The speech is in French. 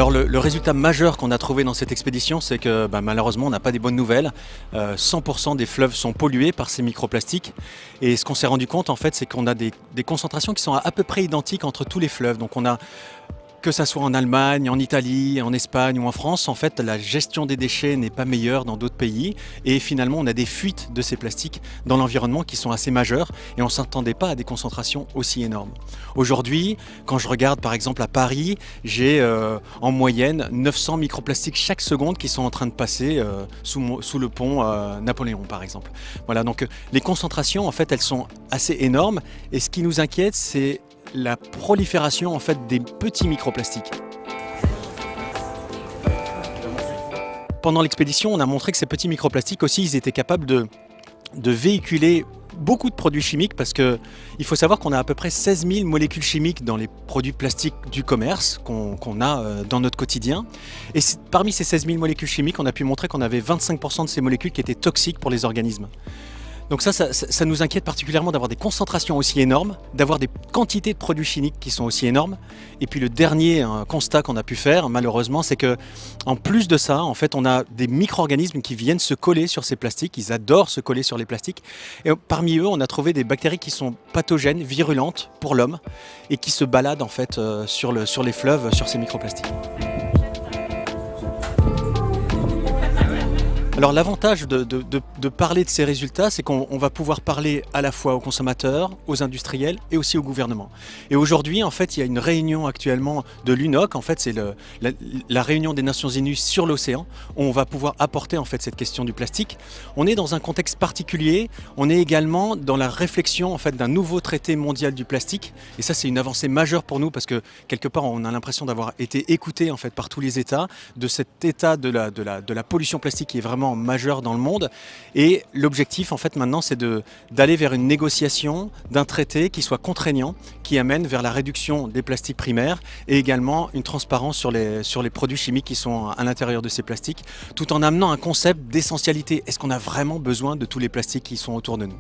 Alors le résultat majeur qu'on a trouvé dans cette expédition, c'est que malheureusement on n'a pas des bonnes nouvelles. 100% des fleuves sont pollués par ces microplastiques. Et ce qu'on s'est rendu compte en fait, c'est qu'on a des concentrations qui sont à peu près identiques entre tous les fleuves. Donc on a, que ça soit en Allemagne, en Italie, en Espagne ou en France, en fait, la gestion des déchets n'est pas meilleure dans d'autres pays. Et finalement, on a des fuites de ces plastiques dans l'environnement qui sont assez majeures et on ne s'attendait pas à des concentrations aussi énormes. Aujourd'hui, quand je regarde par exemple à Paris, j'ai en moyenne 900 microplastiques chaque seconde qui sont en train de passer sous le pont Napoléon par exemple. Voilà, donc les concentrations, en fait, elles sont assez énormes et ce qui nous inquiète, c'est la prolifération en fait des petits microplastiques. Pendant l'expédition, on a montré que ces petits microplastiques aussi, ils étaient capables de véhiculer beaucoup de produits chimiques parce qu'il faut savoir qu'on a à peu près 16 000 molécules chimiques dans les produits plastiques du commerce qu'on a dans notre quotidien. Et parmi ces 16 000 molécules chimiques, on a pu montrer qu'on avait 25% de ces molécules qui étaient toxiques pour les organismes. Donc ça nous inquiète particulièrement d'avoir des concentrations aussi énormes, d'avoir des quantités de produits chimiques qui sont aussi énormes. Et puis le dernier constat qu'on a pu faire, malheureusement, c'est que en plus de ça, en fait, on a des micro-organismes qui viennent se coller sur ces plastiques. Ils adorent se coller sur les plastiques. Et parmi eux, on a trouvé des bactéries qui sont pathogènes, virulentes pour l'homme et qui se baladent en fait sur les fleuves, sur ces microplastiques. Alors l'avantage de parler de ces résultats, c'est qu'on va pouvoir parler à la fois aux consommateurs, aux industriels et aussi au gouvernement. Et aujourd'hui, en fait, il y a une réunion actuellement de l'UNOC, en fait, c'est la réunion des Nations Unies sur l'océan, où on va pouvoir apporter en fait cette question du plastique. On est dans un contexte particulier, on est également dans la réflexion en fait d'un nouveau traité mondial du plastique. Et ça, c'est une avancée majeure pour nous parce que quelque part, on a l'impression d'avoir été écouté en fait par tous les États, de cet état de la pollution plastique qui est vraiment majeur dans le monde et l'objectif en fait maintenant c'est d'aller vers une négociation d'un traité qui soit contraignant, qui amène vers la réduction des plastiques primaires et également une transparence sur les produits chimiques qui sont à l'intérieur de ces plastiques, tout en amenant un concept d'essentialité. Est-ce qu'on a vraiment besoin de tous les plastiques qui sont autour de nous ?